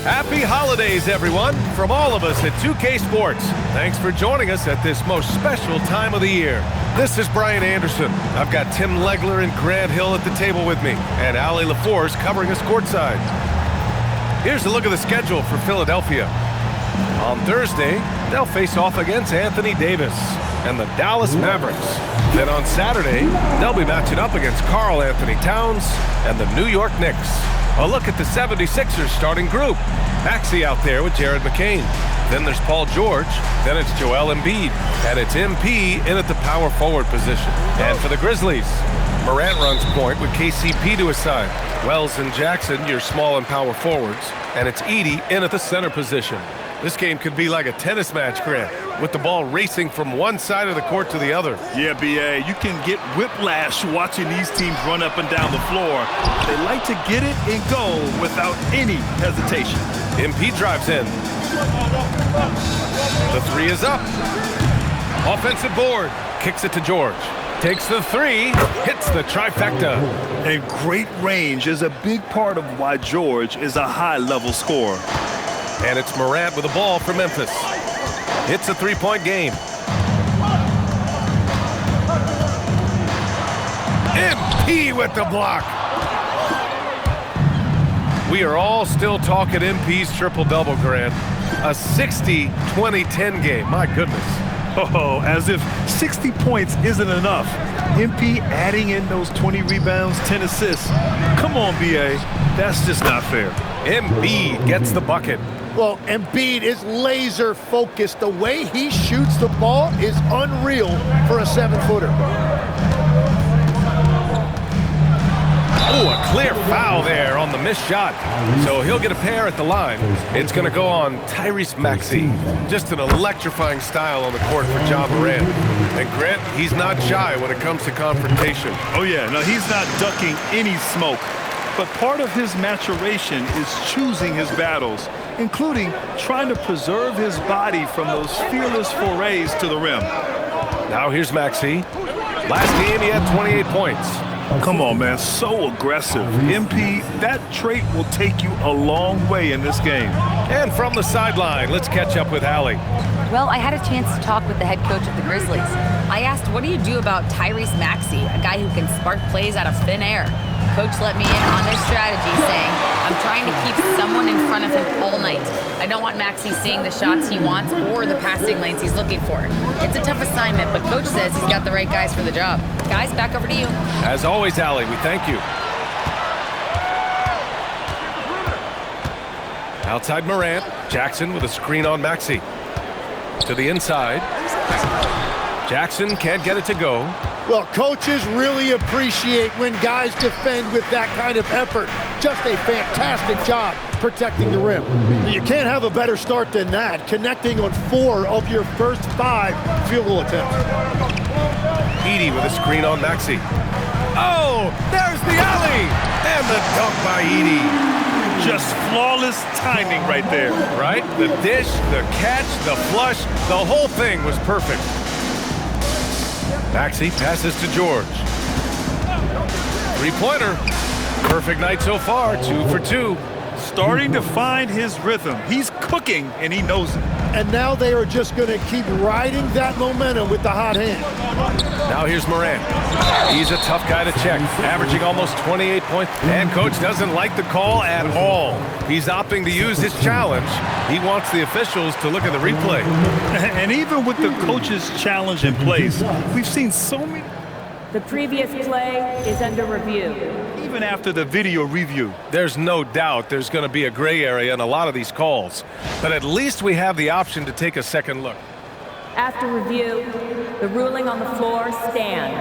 Happy holidays, everyone, from all of us at 2K Sports. Thanks for joining us at this most special time of the year. This is Brian Anderson. I've got Tim Legler and Grant Hill at the table with me, and Allie LaForce covering us courtside. Here's a look at the schedule for Philadelphia. On Thursday, they'll face off against Anthony Davis and the Dallas Mavericks. Then on Saturday, they'll be matching up against Karl Anthony Towns and the New York Knicks. A look at the 76ers starting group. Maxey out there with Jared McCain. Then there's Paul George. Then it's Joel Embiid. And it's MP in at the power forward position. And for the Grizzlies, Morant runs point with KCP to his side. Wells and Jackson, your small and power forwards. And it's Edey in at the center position. This game could be like a tennis match, Grant, with the ball racing from one side of the court to the other. Yeah, B.A., you can get whiplash watching these teams run up and down the floor. They like to get it and go without any hesitation. MP drives in. The three is up. Offensive board. Kicks it to George. Takes the three. Hits the trifecta. And great range is a big part of why George is a high-level scorer. And it's Morant with the ball for Memphis. It's a three-point game. MP with the block. We are all still talking MP's triple-double, Grant. A 60-20-10 game. My goodness. Oh, as if 60 points isn't enough. MP adding in those 20 rebounds, 10 assists. Come on, B.A. That's just not fair. Embiid gets the bucket. Well, Embiid is laser focused. The way he shoots the ball is unreal for a 7-footer. Oh, a clear foul there on the missed shot. So he'll get a pair at the line. It's going to go on Tyrese Maxey. Just an electrifying style on the court for Ja Morant. And Grant, he's not shy when it comes to confrontation. Oh, yeah. No, he's not ducking any smoke. But part of his maturation is choosing his battles, including trying to preserve his body from those fearless forays to the rim. Now here's Maxey. Last game, he had 28 points. Come on, man, so aggressive. MP, that trait will take you a long way in this game. And from the sideline, let's catch up with Allie. Well, I had a chance to talk with the head coach of the Grizzlies. I asked, what do you do about Tyrese Maxey, a guy who can spark plays out of thin air? Coach let me in on their strategy, saying, I'm trying to keep someone in front of him all night. I don't want Maxey seeing the shots he wants or the passing lanes he's looking for. It's a tough assignment, but Coach says he's got the right guys for the job. Guys, back over to you. As always, Allie, we thank you. Outside Morant, Jackson with a screen on Maxey. To the inside. Jackson can't get it to go. Well, coaches really appreciate when guys defend with that kind of effort. Just a fantastic job protecting the rim. You can't have a better start than that, connecting on 4 of your first 5 field goal attempts. Edey with a screen on Maxey. Oh, there's the alley! And the dunk by Edey. Just flawless timing right there. Right? The dish, the catch, the flush, the whole thing was perfect. Maxey passes to George. Three-pointer. Perfect night so far, 2 for 2. Starting to find his rhythm. He's cooking, and he knows it. And now they are just going to keep riding that momentum with the hot hand. Now here's Morant. He's a tough guy to check, averaging almost 28 points. And coach doesn't like the call at all. He's opting to use his challenge. He wants the officials to look at the replay. And even with the coach's challenge in place, we've seen so many. The previous play is under review. Even after the video review. There's no doubt there's going to be a gray area in a lot of these calls. But at least we have the option to take a second look. After review, the ruling on the floor stands.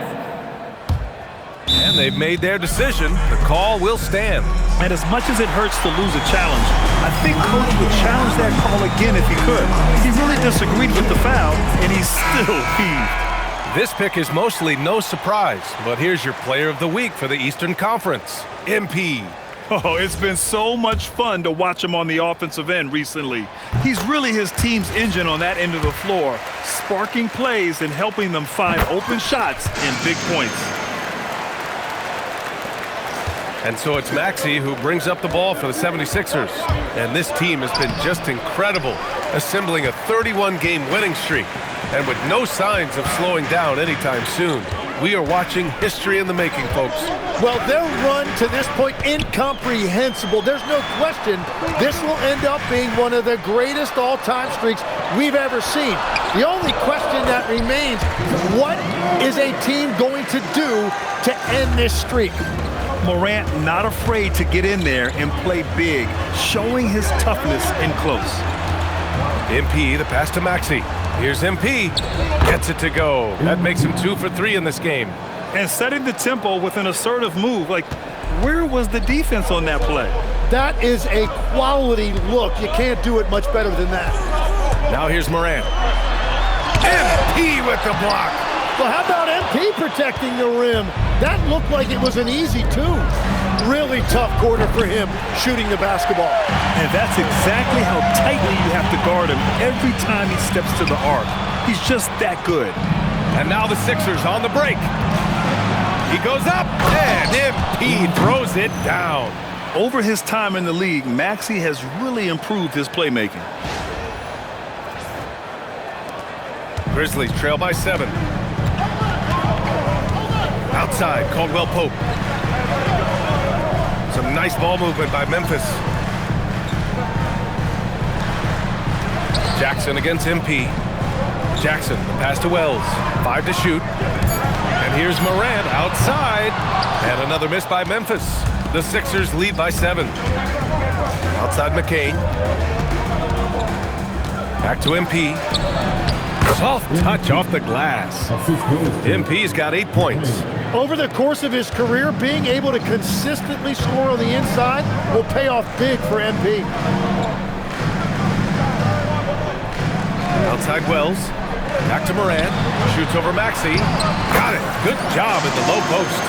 And they've made their decision. The call will stand. And as much as it hurts to lose a challenge, I think Coach would challenge that call again if he could. He really disagreed with the foul, and he's still heaved. This pick is mostly no surprise, but here's your player of the week for the Eastern Conference, MP. Oh, it's been so much fun to watch him on the offensive end recently. He's really his team's engine on that end of the floor, sparking plays and helping them find open shots and big points. And so it's Maxey who brings up the ball for the 76ers. And this team has been just incredible, assembling a 31-game winning streak. And with no signs of slowing down anytime soon. We are watching history in the making, folks. Well, their run to this point, incomprehensible. There's no question this will end up being one of the greatest all-time streaks we've ever seen. The only question that remains, what is a team going to do to end this streak? Morant not afraid to get in there and play big, showing his toughness in close. MP, the pass to Maxey. Here's MP, gets it to go. That makes him 2 for 3 in this game. And setting the tempo with an assertive move. Like, where was the defense on that play? That is a quality look. You can't do it much better than that. Now here's Morant. MP with the block. Well, how about MP protecting the rim? That looked like it was an easy two. Really tough quarter for him shooting the basketball. And that's exactly how tightly you have to guard him every time he steps to the arc. He's just that good. And now the Sixers on the break. He goes up, and MP throws it down. Over his time in the league, Maxey has really improved his playmaking. Grizzlies trail by 7. Outside, Caldwell Pope. Some nice ball movement by Memphis. Jackson against MP. Jackson, the pass to Wells. 5 to shoot. And here's Morant outside. And another miss by Memphis. The Sixers lead by 7. Outside McCain. Back to MP. Soft touch off the glass. MP's got 8 points. Over the course of his career, being able to consistently score on the inside will pay off big for MP. Outside Wells. Back to Morant. Shoots over Maxey. Got it. Good job in the low post.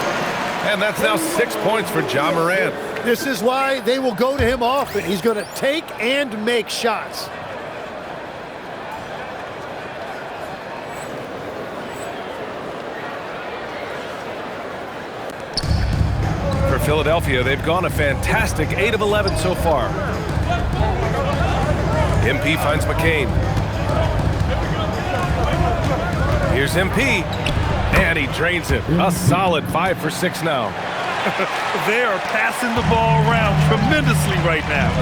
And that's now 6 points for Ja Morant. This is why they will go to him often. He's going to take and make shots. For Philadelphia, they've gone a fantastic 8 of 11 so far. MP finds McCain. Here's MP, and he drains it. A solid 5 for 6 now. They are passing the ball around tremendously right now.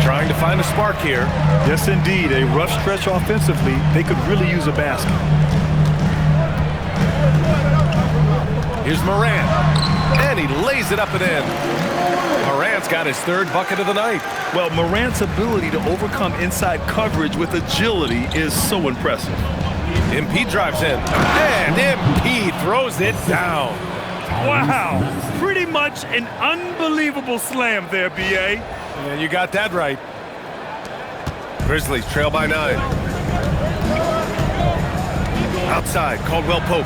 Trying to find a spark here. Yes, indeed. A rough stretch offensively. They could really use a basket. Here's Morant, and he lays it up and in. Morant's got his 3rd bucket of the night. Well, Morant's ability to overcome inside coverage with agility is so impressive. MP drives in, and MP throws it down. Wow, pretty much an unbelievable slam there, B.A. And you got that right. Grizzlies trail by 9. Outside, Caldwell Pope.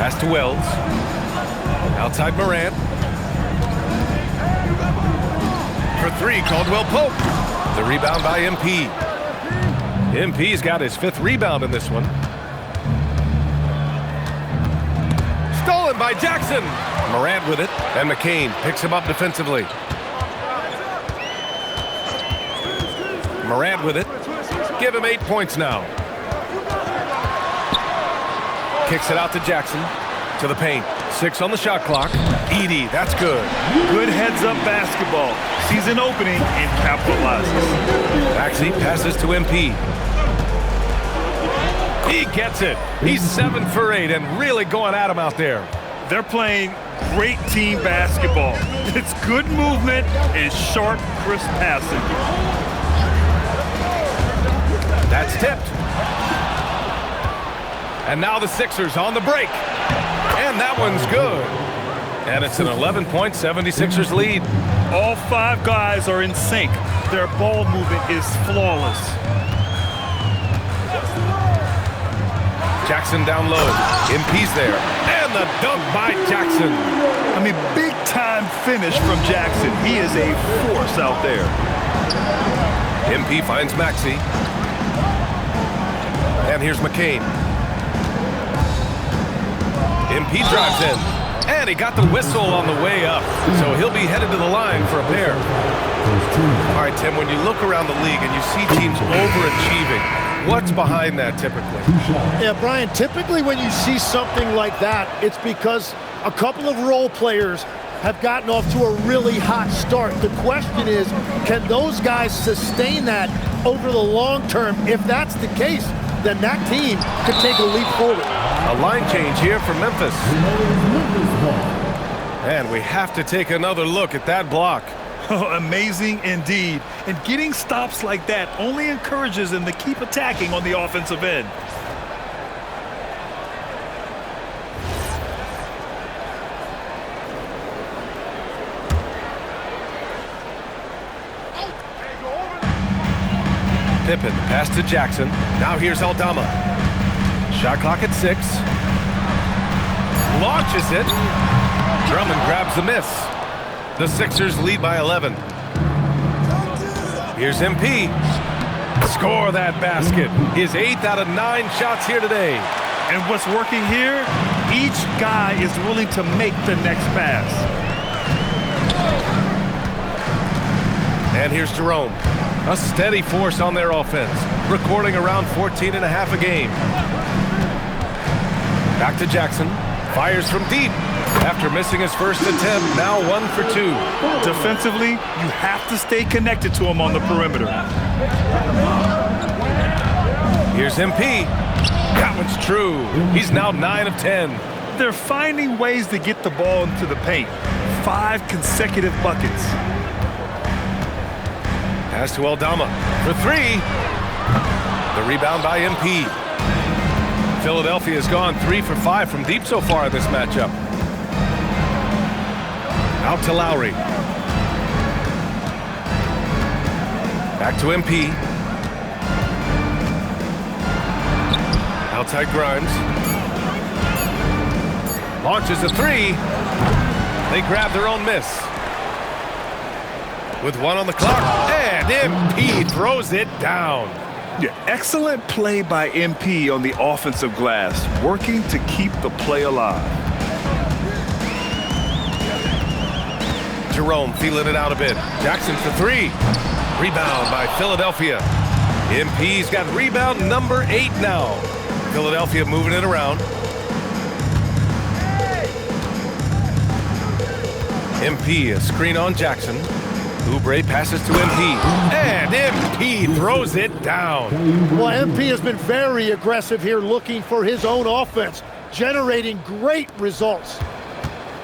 Pass to Wells. Outside Morant. For 3, Caldwell Pope. The rebound by MP. MP's got his 5th rebound in this one. Stolen by Jackson. Morant with it, and McCain picks him up defensively. Morant with it. Give him 8 points now. Kicks it out to Jackson. To the paint. 6 on the shot clock. Edey, that's good. Good heads-up basketball. Sees an opening and capitalizes. Maxey passes to MP. He gets it. He's 7 for 8 and really going at him out there. They're playing great team basketball. It's good movement and sharp, crisp passing. That's tipped. And now the Sixers on the break. And that one's good. And it's an 11-point 76ers lead. All 5 guys are in sync. Their ball movement is flawless. Jackson down low. MP's there. And the dunk by Jackson. I mean, big-time finish from Jackson. He is a force out there. MP finds Maxey. And here's McCain. MP drives in. And he got the whistle on the way up, so he'll be headed to the line for a pair. All right, Tim, when you look around the league and you see teams overachieving, what's behind that typically? Yeah, Brian, typically when you see something like that, it's because a couple of role players have gotten off to a really hot start. The question is, can those guys sustain that over the long term? If that's the case, then that team could take a leap forward. A line change here for Memphis. And we have to take another look at that block. Oh, amazing indeed. And getting stops like that only encourages them to keep attacking on the offensive end. Pippen, pass to Jackson. Now here's Aldama. Shot clock at 6. Launches it. Drummond grabs the miss. The Sixers lead by 11. Here's MP. Score that basket. His 8th out of 9 shots here today. And what's working here? Each guy is willing to make the next pass. And here's Jerome. A steady force on their offense, recording around 14 and a half a game. Back to Jackson. Fires from deep. After missing his first attempt, now 1 for 2. Defensively, you have to stay connected to him on the perimeter. Here's MP. That one's true. He's now 9 of 10. They're finding ways to get the ball into the paint. 5 consecutive buckets. Pass to Aldama for 3. The rebound by MP. Philadelphia has gone 3 for 5 from deep so far in this matchup. Out to Lowry. Back to MP. Outside Grimes. Launches a 3. They grab their own miss. With 1 on the clock, and MP throws it down. Yeah, excellent play by MP on the offensive glass, working to keep the play alive. Jerome feeling it out a bit. Jackson for 3. Rebound by Philadelphia. MP's got rebound number 8 now. Philadelphia moving it around. MP, a screen on Jackson. Oubre passes to MP, and MP throws it down. Well, MP has been very aggressive here, looking for his own offense, generating great results.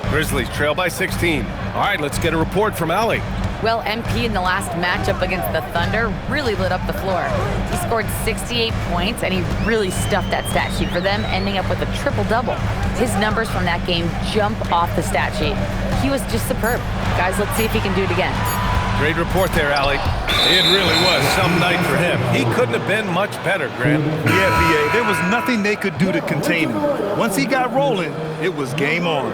Grizzlies trail by 16. All right, let's get a report from Allie. Well, MP in the last matchup against the Thunder really lit up the floor. He scored 68 points, and he really stuffed that stat sheet for them, ending up with a triple-double. His numbers from that game jump off the stat sheet. He was just superb. Guys, let's see if he can do it again. Great report there, Allie. It really was some night for him. He couldn't have been much better, Grant. Yeah, BA, there was nothing they could do to contain him. Once he got rolling, it was game on.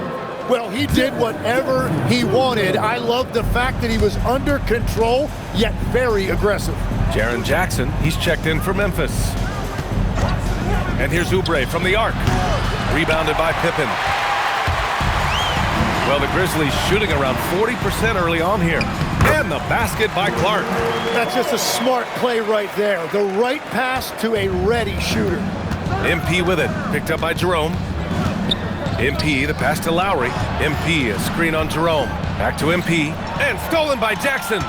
Well, he did whatever he wanted. I love the fact that he was under control, yet very aggressive. Jaren Jackson, he's checked in for Memphis. And here's Oubre from the arc. Rebounded by Pippen. Well, the Grizzlies shooting around 40% early on here. And the basket by Clark. That's just a smart play right there. The right pass to a ready shooter. MP with it. Picked up by Jerome. MP, the pass to Lowry. MP, a screen on Jerome. Back to MP. And stolen by Jackson.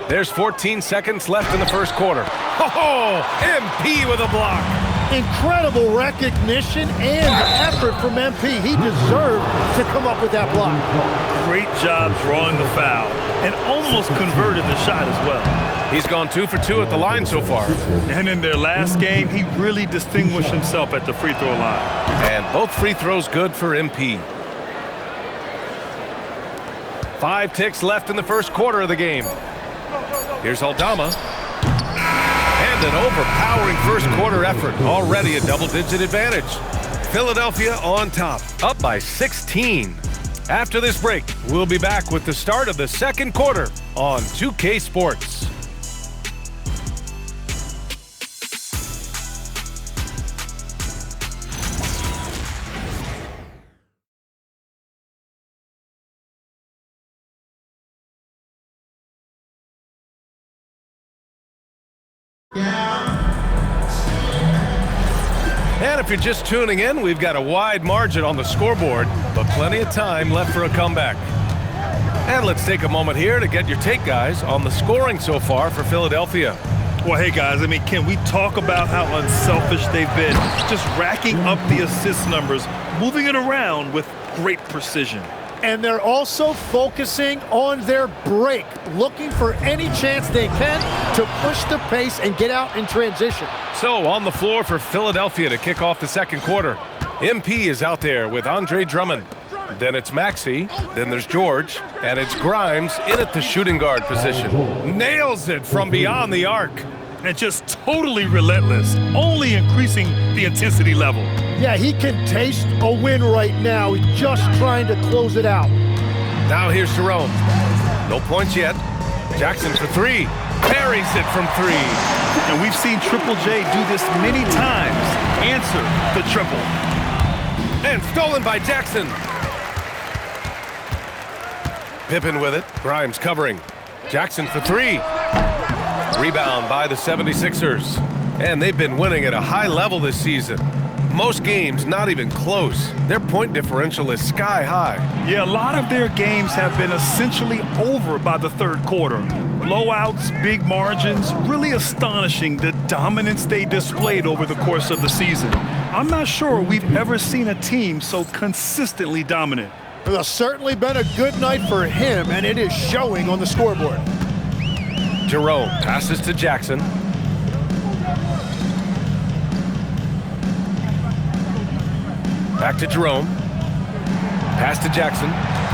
There's 14 seconds left in the first quarter. Oh, MP with a block. Incredible recognition and effort from MP. He deserved to come up with that block. Great job drawing the foul and almost converted the shot as well. He's gone 2 for 2 at the line so far. And in their last game, he really distinguished himself at the free throw line. And both free throws good for MP. 5 ticks left in the first quarter of the game. Here's Aldama. And an overpowering first quarter effort. Already a double-digit advantage. Philadelphia on top, up by 16. After this break, we'll be back with the start of the second quarter on 2K Sports. And if you're just tuning in, we've got a wide margin on the scoreboard, but plenty of time left for a comeback. And let's take a moment here to get your take, guys, on the scoring so far for Philadelphia. Well, hey, guys, I mean, can we talk about how unselfish they've been? Just racking up the assist numbers, moving it around with great precision. And they're also focusing on their break, looking for any chance they can to push the pace and get out in transition. So on the floor for Philadelphia to kick off the second quarter. MP is out there with Andre Drummond. Then it's Maxey, then there's George, and it's Grimes in at the shooting guard position. Nails it from beyond the arc. And just totally relentless, only increasing the intensity level. Yeah, he can taste a win right now. He's just trying to close it out. Now here's Jerome. No points yet. Jackson for three. Parries it from three. And we've seen Triple J do this many times. Answer the triple. And stolen by Jackson. Pippen with it. Grimes covering. Jackson for three. Rebound by the 76ers. And they've been winning at a high level this season. Most games not even close. Their point differential is sky high. Yeah, a lot of their games have been essentially over by the third quarter. Blowouts, big margins, really astonishing the dominance they displayed over the course of the season. I'm not sure we've ever seen a team so consistently dominant. Well, it's certainly been a good night for him, and it is showing on the scoreboard. Jerome passes to Jackson. Back to Jerome. Pass to Jackson.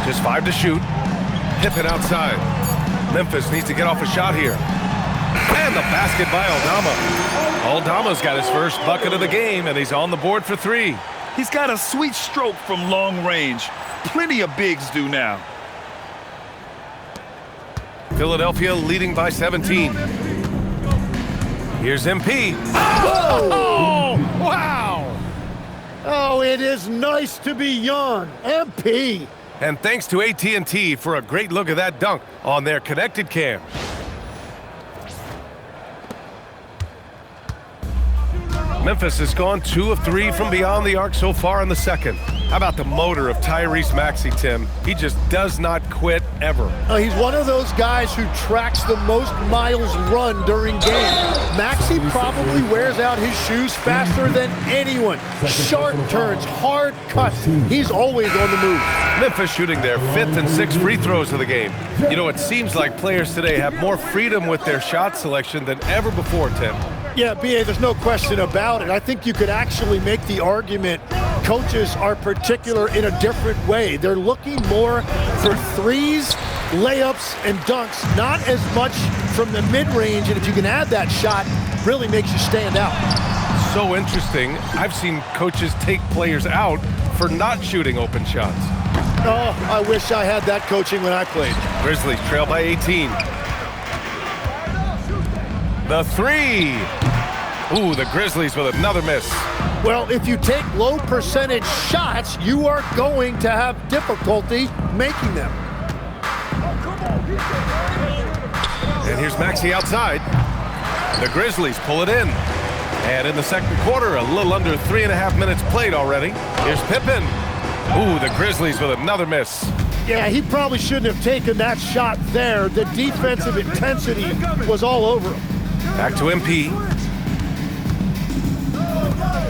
Just 5 to shoot. Pippen outside. Memphis needs to get off a shot here. And the basket by Aldama. Aldama's got his first bucket of the game, and he's on the board for three. He's got a sweet stroke from long range. Plenty of bigs do now. Philadelphia leading by 17. Here's MP. Oh, wow. Oh, it is nice to be young. MP. And thanks to AT&T for a great look at that dunk on their connected cam. Memphis has gone 2 of 3 from beyond the arc so far in the second. How about the motor of Tyrese Maxey, Tim? He just does not quit ever. He's one of those guys who tracks the most miles run during games. Maxey probably wears out his shoes faster than anyone. Sharp turns, hard cuts. He's always on the move. Memphis shooting their 5th and 6th free throws of the game. You know, it seems like players today have more freedom with their shot selection than ever before, Tim. Yeah, B.A., there's no question about it. I think you could actually make the argument coaches are particular in a different way. They're looking more for threes, layups, and dunks, not as much from the mid-range, and if you can add that shot, really makes you stand out. So interesting. I've seen coaches take players out for not shooting open shots. Oh, I wish I had that coaching when I played. Grizzlies trail by 18. The three. Ooh, the Grizzlies with another miss. Well, if you take low percentage shots, you are going to have difficulty making them. And here's Maxey outside. The Grizzlies pull it in. And in the second quarter, a little under 3.5 minutes played already. Here's Pippen. Ooh, the Grizzlies with another miss. Yeah, he probably shouldn't have taken that shot there. The defensive intensity was all over him. Back to MP.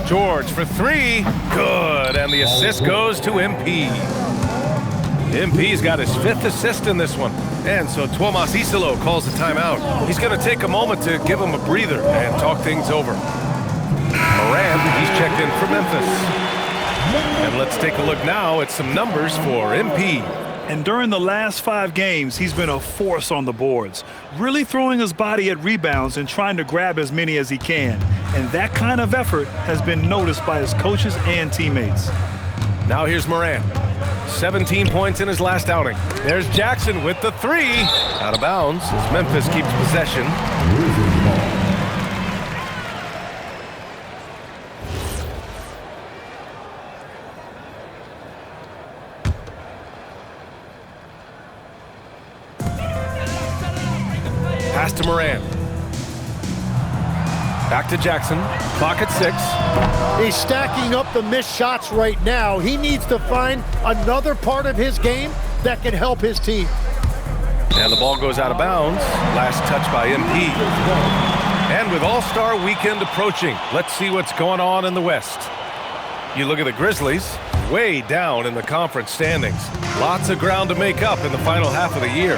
George for three. Good, and the assist goes to MP. MP's got his 5th assist in this one. And so Tuomas Isalo calls a timeout. He's going to take a moment to give him a breather and talk things over. Moran, he's checked in for Memphis. And let's take a look now at some numbers for MP. And during the last 5 games, he's been a force on the boards, really throwing his body at rebounds and trying to grab as many as he can. And that kind of effort has been noticed by his coaches and teammates. Now here's Moran. 17 points in his last outing. There's Jackson with the three. Out of bounds as Memphis keeps possession. Pass to Moran. Back to Jackson. Clock at 6. He's stacking up the missed shots right now. He needs to find another part of his game that can help his team. And the ball goes out of bounds. Last touch by MP. And with All-Star Weekend approaching, let's see what's going on in the West. You look at the Grizzlies, way down in the conference standings. Lots of ground to make up in the final half of the year.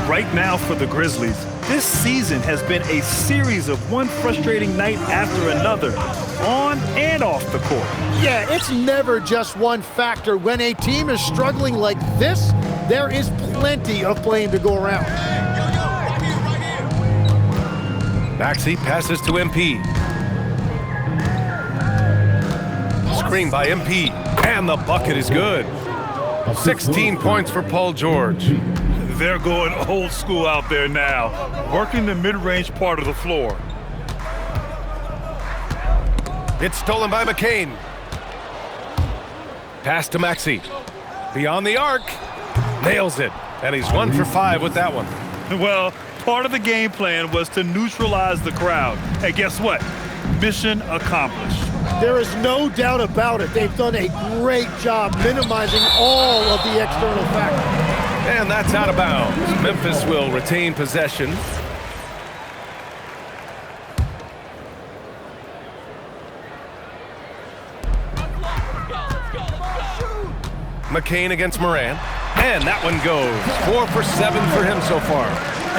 Right now for the Grizzlies, this season has been a series of one frustrating night after another, on and off the court. Yeah, it's never just one factor. When a team is struggling like this, there is plenty of blame to go around. Maxey passes to MP. Screen by MP, and the bucket is good. 16 points for Paul George. They're going old school out there now, working the mid-range part of the floor. It's stolen by McCain. Pass to Maxey. Beyond the arc. Nails it. And he's 1 for 5 with that one. Well, part of the game plan was to neutralize the crowd. And guess what? Mission accomplished. There is no doubt about it. They've done a great job minimizing all of the external factors. And that's out of bounds. Memphis will retain possession. McCain against Morant. And that one goes. 4 for 7 for him so far.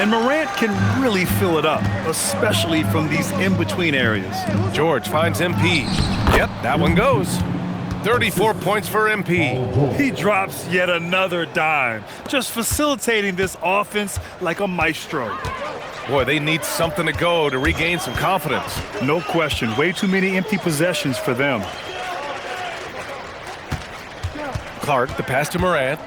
And Morant can really fill it up, especially from these in-between areas. George finds MP. Yep, that one goes. 34 points for MP. He drops yet another dime, just facilitating this offense like a maestro. Boy, they need something to go to regain some confidence. No question, way too many empty possessions for them. Clark, the pass to Morant.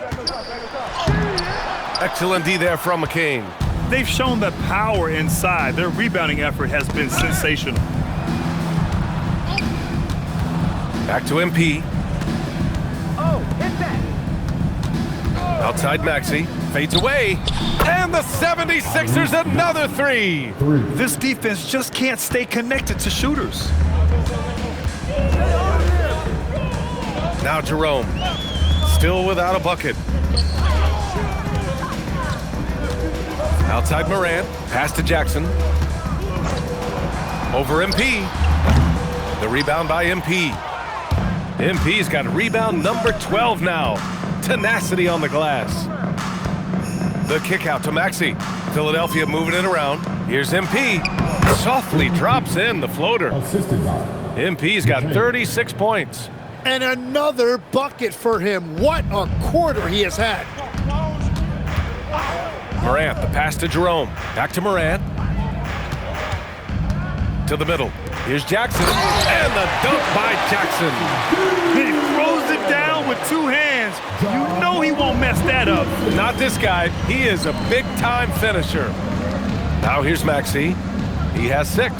Excellent D there from McCain. They've shown that power inside. Their rebounding effort has been sensational. Back to MP. Oh, hit that. Outside Maxey. Fades away. And the 76ers another 3. This defense just can't stay connected to shooters. Now Jerome. Still without a bucket. Outside Morant. Pass to Jackson. Over MP. The rebound by MP. MP's got rebound number 12 now. Tenacity on the glass. The kick out to Maxey. Philadelphia moving it around. Here's MP. Softly drops in the floater. MP's got 36 points. And another bucket for him. What a quarter he has had. Morant, the pass to Jerome. Back to Morant. To the middle. Here's Jackson. And the dunk by Jackson. He throws it down with 2 hands. You know he won't mess that up. Not this guy. He is a big-time finisher. Now here's Maxey. He has 6.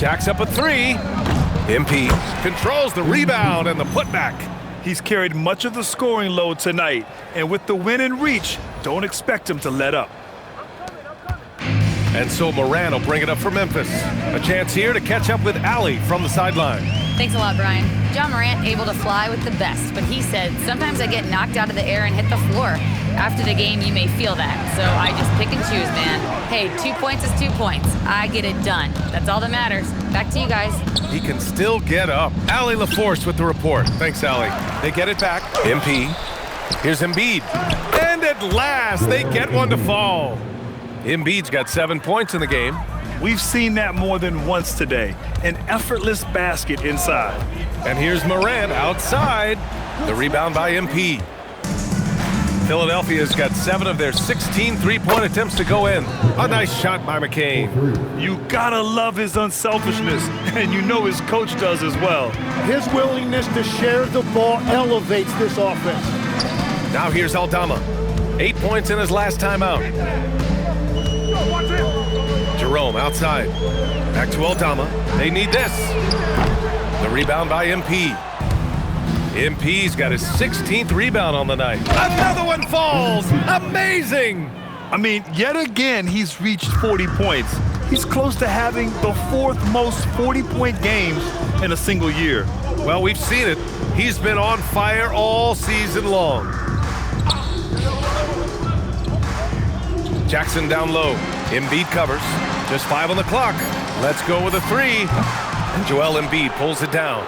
Jack's up a 3. MP controls the rebound and the putback. He's carried much of the scoring load tonight, and with the win in reach, don't expect him to let up. And so Morant will bring it up for Memphis. A chance here to catch up with Allie from the sideline. Thanks a lot, Brian. John Morant able to fly with the best, but he said, sometimes I get knocked out of the air and hit the floor. After the game, you may feel that, so I just pick and choose, man. Hey, 2 points is 2 points. I get it done. That's all that matters. Back to you guys. He can still get up. Allie LaForce with the report. Thanks, Allie. They get it back. MP. Here's Embiid. And at last, they get one to fall. Embiid's got 7 points in the game. We've seen that more than once today. An effortless basket inside. And here's Morant outside. The rebound by MP. Philadelphia's got 7 of their 16 three-point attempts to go in. A nice shot by McCain. You gotta love his unselfishness, and you know his coach does as well. His willingness to share the ball elevates this offense. Now here's Aldama. 8 points in his last time out. Jerome outside. Back to Aldama. They need this. The rebound by MP. MP's got his 16th rebound on the night. Another one falls. Amazing. I mean, yet again, he's reached 40 points. He's close to having the 4th most 40-point games in a single year. Well, we've seen it. He's been on fire all season long. Jackson down low. Embiid covers. Just 5 on the clock. Let's go with a 3. And Joel Embiid pulls it down.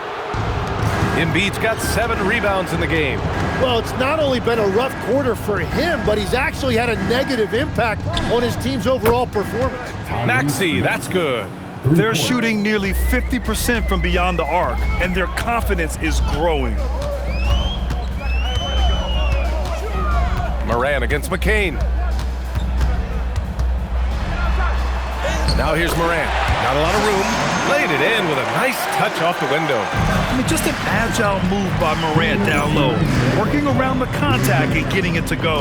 Embiid's got 7 rebounds in the game. Well, it's not only been a rough quarter for him, but he's actually had a negative impact on his team's overall performance. Maxey, that's good. They're shooting nearly 50% from beyond the arc, and their confidence is growing. Moran against McCain. Now here's Moran. Not a lot of room. Laid it in with a nice touch off the window. I mean, just an agile move by Moran down low, working around the contact and getting it to go.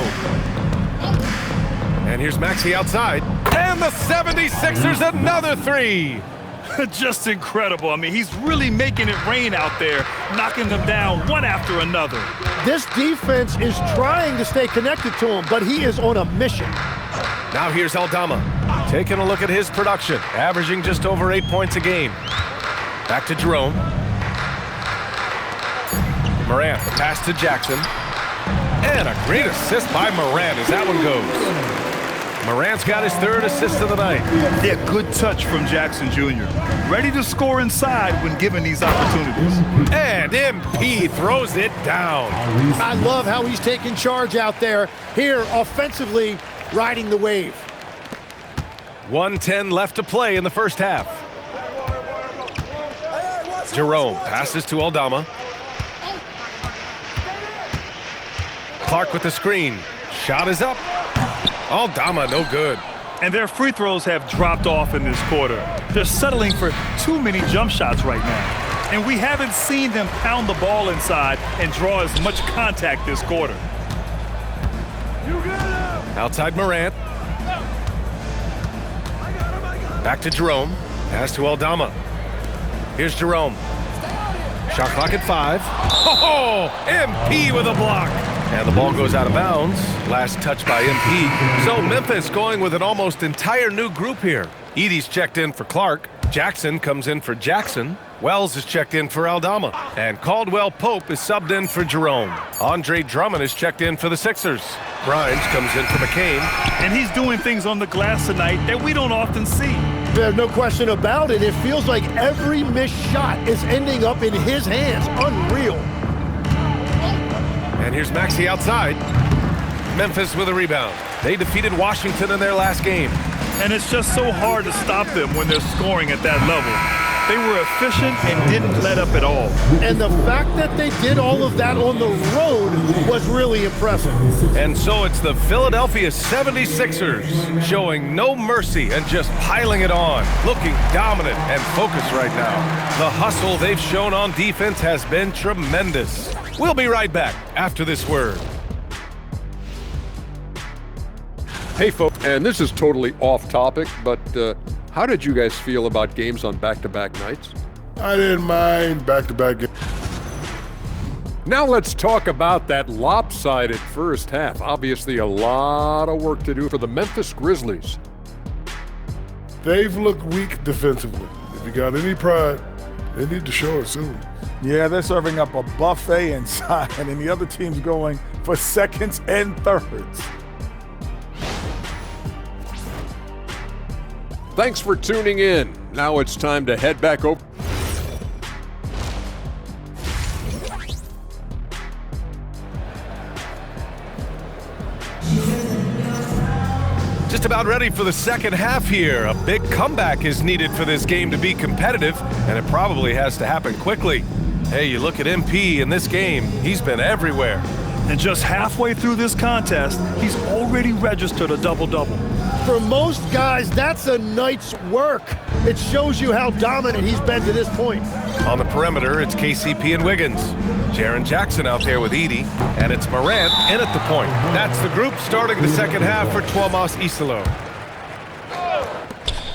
And here's Maxey outside. And the 76ers another 3. Just incredible. I mean, he's really making it rain out there, knocking them down one after another. This defense is trying to stay connected to him, but he is on a mission. Now here's Aldama. Taking a look at his production, averaging just over 8 points a game. Back to Jerome. Morant, the pass to Jackson. And a great assist by Morant as that one goes. Morant's got his 3rd assist of the night. Yeah, good touch from Jackson Jr. Ready to score inside when given these opportunities. And MP throws it down. I love how he's taking charge out there. Here, offensively, riding the wave. 1:10 left to play in the first half. Jerome passes to Aldama. Clark with the screen. Shot is up. Aldama, no good. And their free throws have dropped off in this quarter. They're settling for too many jump shots right now. And we haven't seen them pound the ball inside and draw as much contact this quarter. Outside Morant. Back to Jerome. Pass to Aldama. Here's Jerome. Shot clock at 5. Oh, MP with a block. And the ball goes out of bounds. Last touch by MP. So Memphis going with an almost entire new group here. Edey's checked in for Clark. Jackson comes in for Jackson. Wells is checked in for Aldama. And Caldwell Pope is subbed in for Jerome. Andre Drummond is checked in for the Sixers. Grimes comes in for McCain. And he's doing things on the glass tonight that we don't often see. There's no question about it. It feels like every missed shot is ending up in his hands. Unreal. And here's Maxey outside. Memphis with a rebound. They defeated Washington in their last game. And it's just so hard to stop them when they're scoring at that level. They were efficient and didn't let up at all. And the fact that they did all of that on the road was really impressive. And so it's the Philadelphia 76ers showing no mercy and just piling it on, looking dominant and focused right now. The hustle they've shown on defense has been tremendous. We'll be right back after this word. Hey folks, and this is totally off topic, but how did you guys feel about games on back-to-back nights? I didn't mind back-to-back games. Now let's talk about that lopsided first half. Obviously a lot of work to do for the Memphis Grizzlies. They've looked weak defensively. If you got any pride, they need to show it soon. Yeah, they're serving up a buffet inside, and the other team's going for seconds and thirds. Thanks for tuning in. Now it's time to head back over. Just about ready for the second half here. A big comeback is needed for this game to be competitive, and it probably has to happen quickly. Hey, you look at MP in this game, he's been everywhere. And just halfway through this contest, he's already registered a double-double. For most guys, that's a night's work. It shows you how dominant he's been to this point. On the perimeter, it's KCP and Wiggins. Jaren Jackson out there with Edey, and it's Morant in at the point. That's the group starting the second half for Tuomas Isalo.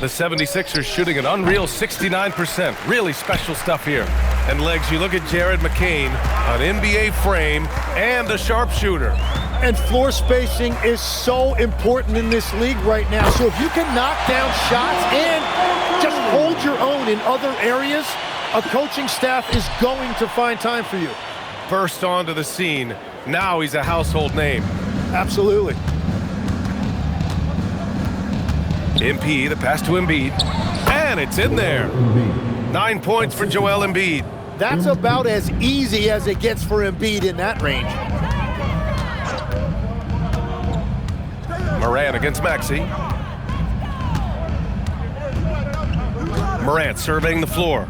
The 76ers shooting an unreal 69%. Really special stuff here. And legs, you look at Jared McCain, an NBA frame and a sharpshooter. And floor spacing is so important in this league right now. So if you can knock down shots and just hold your own in other areas, a coaching staff is going to find time for you. Burst onto the scene. Now he's a household name. Absolutely. MP, the pass to Embiid. And it's in there. 9 points for Joel Embiid. That's about as easy as it gets for Embiid in that range. Morant against Maxey. Morant surveying the floor.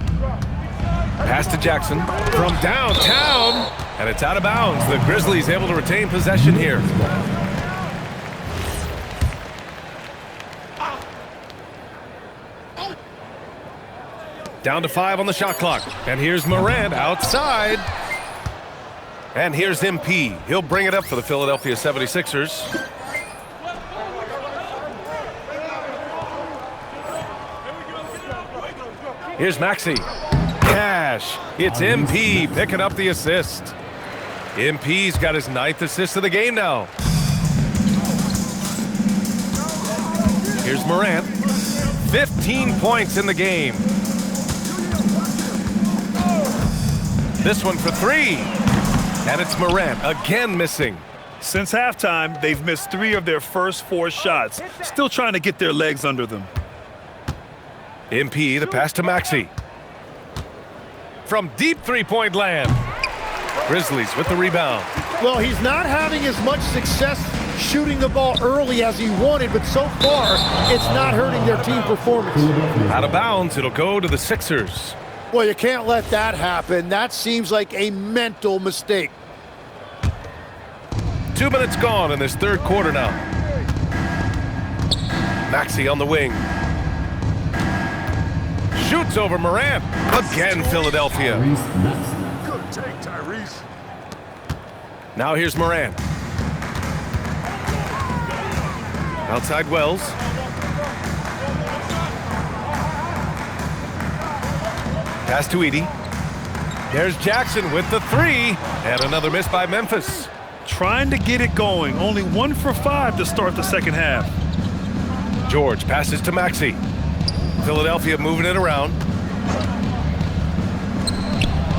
Pass to Jackson from downtown, and it's out of bounds. The Grizzlies able to retain possession here. Down to 5 on the shot clock, and here's Morant outside. And here's MP. He'll bring it up for the Philadelphia 76ers. Here's Maxey. Cash. It's MP picking up the assist. MP's got his 9th assist of the game now. Here's Morant. 15 points in the game. This one for 3. And it's Morant again missing. Since halftime, they've missed 3 of their first 4 shots. Still trying to get their legs under them. MP, the pass to Maxey. From deep three-point land. Grizzlies with the rebound. Well, he's not having as much success shooting the ball early as he wanted, but so far, it's not hurting their team performance. Out of bounds, it'll go to the Sixers. Well, you can't let that happen. That seems like a mental mistake. 2 minutes gone in this third quarter now. Maxey on the wing. Shoots over Morant. Again, Philadelphia. Good take, Tyrese. Now here's Morant. Outside Wells. Pass to Edey. There's Jackson with the 3. And another miss by Memphis. Trying to get it going. Only 1 for 5 to start the second half. George passes to Maxey. Philadelphia moving it around.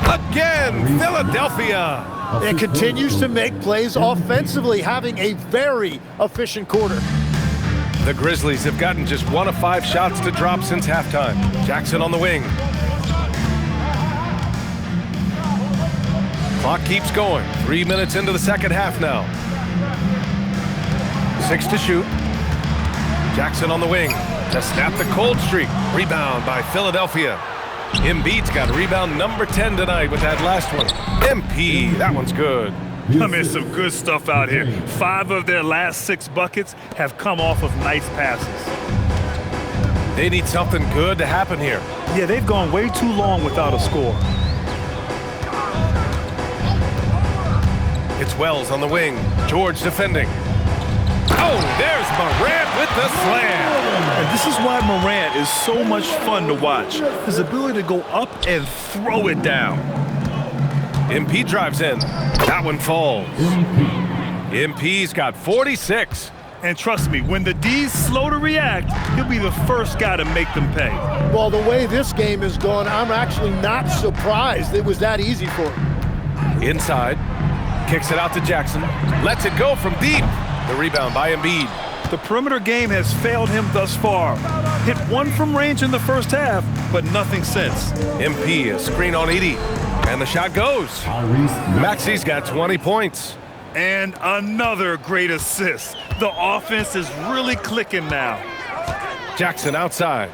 Again, Philadelphia. It continues to make plays offensively, having a very efficient quarter. The Grizzlies have gotten just 1 of 5 shots to drop since halftime. Jackson on the wing. Clock keeps going. 3 minutes into the second half now. 6 to shoot. Jackson on the wing to snap the cold streak. Rebound by Philadelphia. Embiid's got rebound number 10 tonight with that last one. MP, that one's good. I mean, some good stuff out here. 5 of their last 6 buckets have come off of nice passes. They need something good to happen here. Yeah, they've gone way too long without a score. It's Wells on the wing. George defending. Oh, there's Morant with the slam. And this is why Morant is so much fun to watch. His ability to go up and throw it down. MP drives in. That one falls. MP's got 46. And trust me, when the D's slow to react, he'll be the first guy to make them pay. Well, the way this game has gone, I'm actually not surprised it was that easy for him. Inside. Kicks it out to Jackson. Lets it go from deep. The rebound by Embiid. The perimeter game has failed him thus far. Hit 1 from range in the first half, but nothing since. MP, a screen on Edey. And the shot goes. Maxey's got 20 points. And another great assist. The offense is really clicking now. Jackson outside.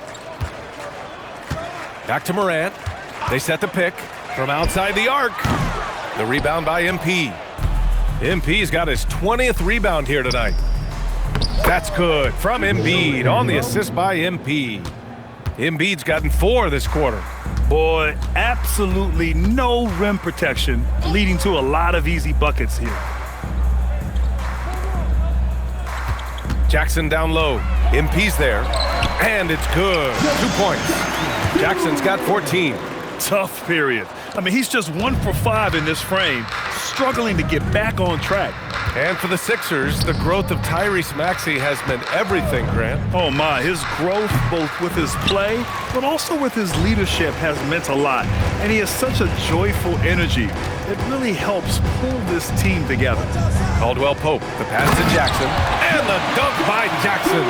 Back to Morant. They set the pick from outside the arc. The rebound by MP. MP's got his 20th rebound here tonight. That's good from Embiid on the assist by MP. Embiid's gotten 4 this quarter. Boy, absolutely no rim protection, leading to a lot of easy buckets here. Jackson down low. MP's there. And it's good. 2 points. Jackson's got 14. Tough period. I mean, he's just 1 for 5 in this frame, struggling to get back on track. And for the Sixers, the growth of Tyrese Maxey has meant everything, Grant. Oh my, his growth both with his play, but also with his leadership has meant a lot. And he has such a joyful energy. It really helps pull this team together. Caldwell Pope, the pass to Jackson, and the dunk by Jackson.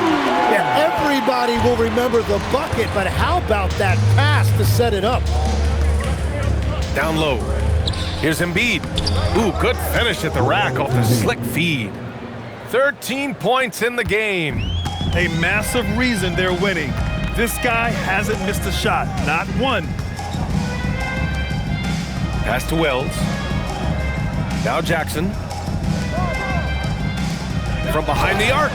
Yeah, everybody will remember the bucket, but how about that pass to set it up? Down low. Here's Embiid. Ooh, good finish at the rack off the slick feed. 13 points in the game. A massive reason they're winning. This guy hasn't missed a shot, not one. Pass to Wells. Now Jackson. From behind the arc.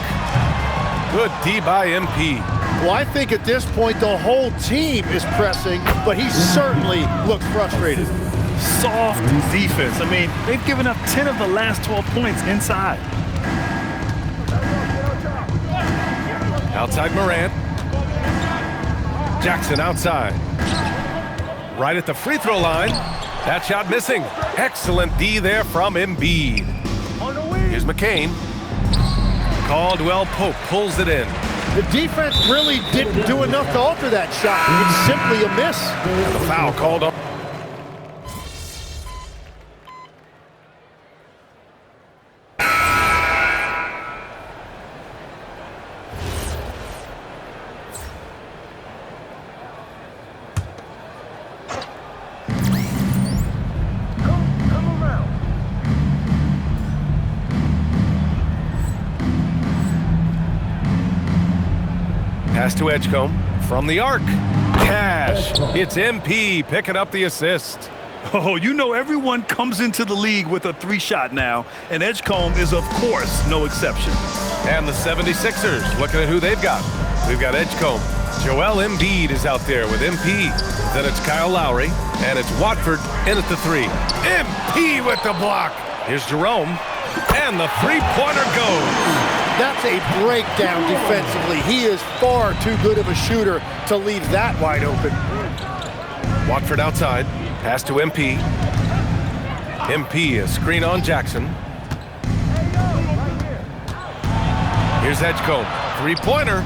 Good D by MP. Well, I think at this point the whole team is pressing, but he certainly looks frustrated. Soft defense. I mean, they've given up 10 of the last 12 points inside. Outside Morant. Jackson outside. Right at the free throw line. That shot missing. Excellent D there from Embiid. Here's McCain. Caldwell Pope pulls it in. The defense really didn't do enough to alter that shot. It's simply a miss. And the foul called up. Pass to Edgecombe from the arc. Cash. It's MP picking up the assist. Oh, you know everyone comes into the league with a three-shot now, and Edgecombe is, of course, no exception. And the 76ers, looking at who they've got. We've got Edgecombe. Joel Embiid is out there with MP. Then it's Kyle Lowry, and it's Watford in at the three. MP with the block. Here's Jerome, and the three-pointer goes. That's a breakdown defensively. He is far too good of a shooter to leave that wide open. Watford outside. Pass to MP. MP, a screen on Jackson. Here's Edgecombe. Three-pointer.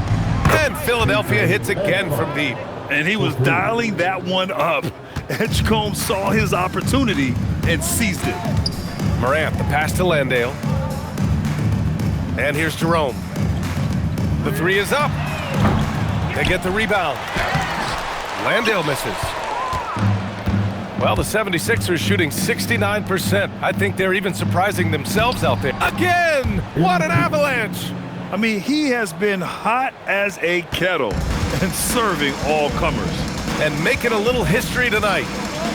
And Philadelphia hits again from deep. And he was dialing that one up. Edgecombe saw his opportunity and seized it. Morant, the pass to Landale. And here's Jerome. The three is up. They get the rebound. Landale misses. Well, the 76ers shooting 69%. I think they're even surprising themselves out there. Again! What an avalanche! I mean, he has been hot as a kettle and serving all comers. And making a little history tonight.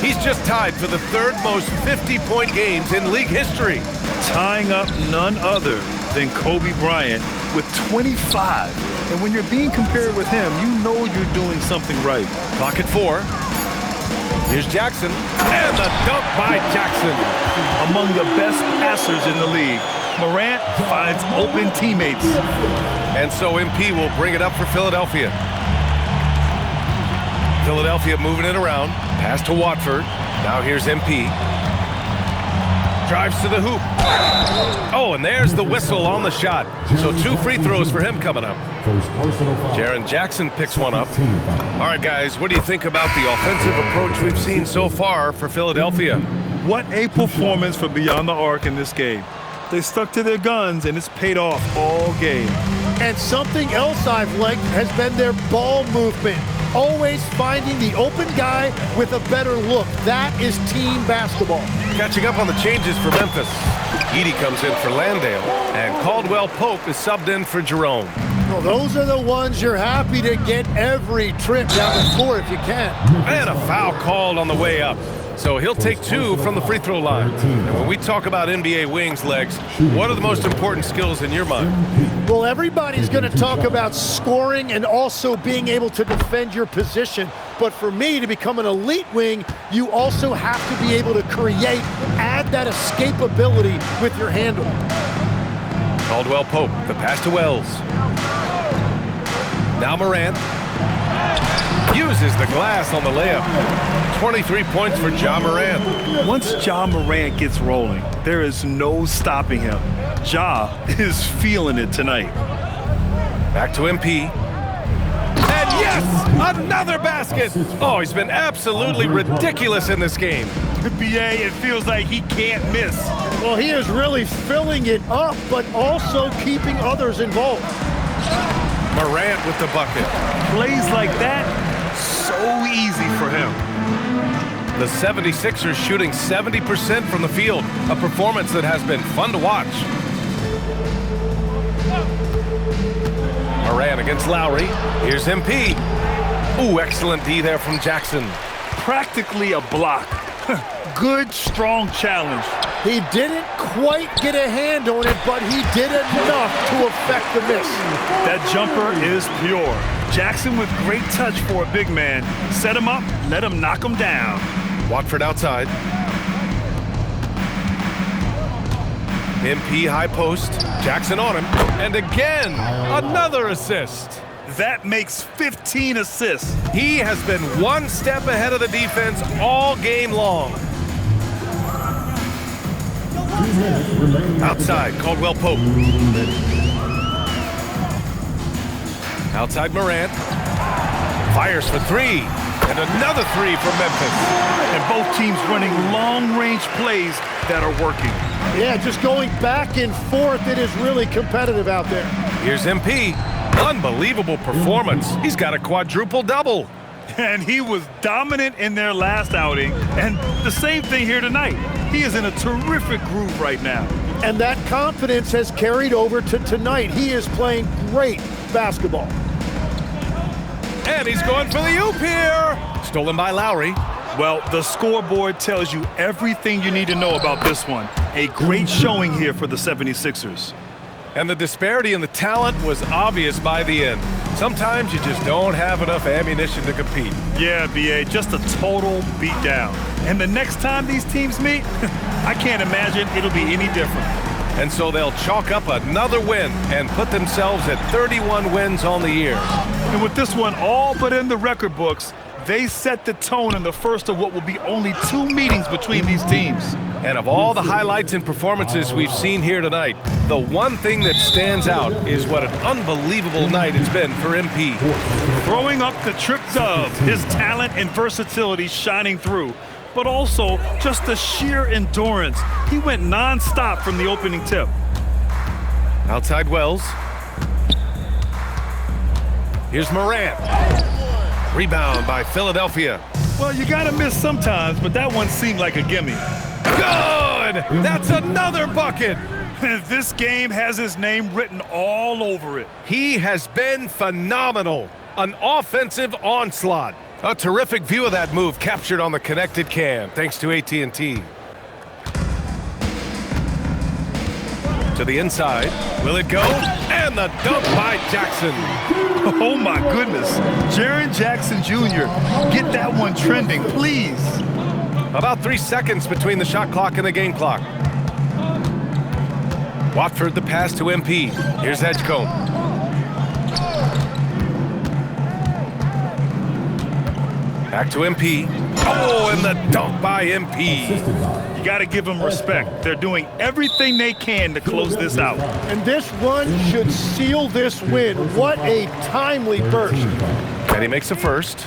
He's just tied for the third most 50-point games in league history. Tying up none other than Kobe Bryant with 25. And when you're being compared with him, you know you're doing something right. Clock at 4. Here's Jackson. And the dunk by Jackson. Among the best passers in the league, Morant finds open teammates. And so MP will bring it up for Philadelphia. Philadelphia moving it around. Pass to Watford. Now here's MP. Drives to the hoop. Oh, and there's the whistle on the shot. So 2 free throws for him coming up. Jaren Jackson picks one up. All right, guys, what do you think about the offensive approach we've seen so far for Philadelphia? What a performance for Beyond the Arc in this game. They stuck to their guns, and it's paid off all game. And something else I've liked has been their ball movement. Always finding the open guy with a better look. That is team basketball. Catching up on the changes for Memphis. Edey comes in for Landale, and Caldwell Pope is subbed in for Jerome. Well, those are the ones you're happy to get every trip down the floor if you can. And a foul called on the way up. So he'll take 2 from the free throw line. And when we talk about NBA wings, Legs, what are the most important skills in your mind? Well, everybody's going to talk about scoring and also being able to defend your position. But for me, to become an elite wing, you also have to be able to create, add that escapability with your handle. Caldwell Pope, the pass to Wells. Now Morant uses the glass on the layup. 23 points for Ja Morant. Once Ja Morant gets rolling, there is no stopping him. Ja is feeling it tonight. Back to MP. And yes, another basket. Oh, he's been absolutely ridiculous in this game. BA, it feels like he can't miss. Well, he is really filling it up, but also keeping others involved. Morant with the bucket. Plays like that, so easy for him. The 76ers shooting 70% from the field, a performance that has been fun to watch. Morant against Lowry. Here's MP. Ooh, excellent D there from Jackson. Practically a block. Good, strong challenge. He didn't quite get a hand on it, but he did enough to affect the miss. That jumper is pure. Jackson with great touch for a big man. Set him up, let him knock him down. Watford outside. MP high post. Jackson on him. And again, another assist. That makes 15 assists. He has been one step ahead of the defense all game long. Outside, Caldwell Pope. Outside Morant. Fires for three. And another three for Memphis. And both teams running long-range plays that are working. Yeah, just going back and forth. It is really competitive out there. Here's MP. Unbelievable performance. He's got a quadruple double. And he was dominant in their last outing. And the same thing here tonight. He is in a terrific groove right now. And that confidence has carried over to tonight. He is playing great basketball. And he's going for the oop here. Stolen by Lowry. Well, the scoreboard tells you everything you need to know about this one. A great showing here for the 76ers. And the disparity in the talent was obvious by the end. Sometimes you just don't have enough ammunition to compete. Yeah, BA, just a total beatdown. And the next time these teams meet, I can't imagine it'll be any different. And so they'll chalk up another win and put themselves at 31 wins on the year. And with this one all but in the record books, they set the tone in the first of what will be only 2 meetings between these teams. And of all the highlights and performances we've seen here tonight, the one thing that stands out is what an unbelievable night it's been for MP. Throwing up the trip dub, his talent and versatility shining through, but also just the sheer endurance. He went non-stop from the opening tip. Outside Wells. Here's Morant. Rebound by Philadelphia. Well, you gotta miss sometimes, but that one seemed like a gimme. Good! That's another bucket! This game has his name written all over it. He has been phenomenal. An offensive onslaught. A terrific view of that move captured on the connected cam, thanks to AT&T. To the inside. Will it go? And the dunk by Jackson. Oh my goodness. Jaren Jackson Jr., get that one trending, please. About 3 seconds between the shot clock and the game clock. Watford the pass to MP. Here's Edgecombe. Back to MP. Oh, and the dunk by MP. You got to give them respect. They're doing everything they can to close this out. And this run should seal this win. What a timely burst. And he makes a first.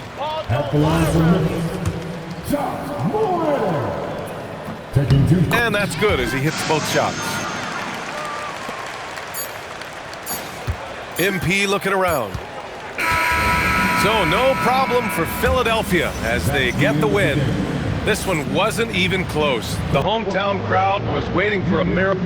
And that's good as he hits both shots. MP looking around. So no problem for Philadelphia as they get the win. This one wasn't even close. The hometown crowd was waiting for a miracle.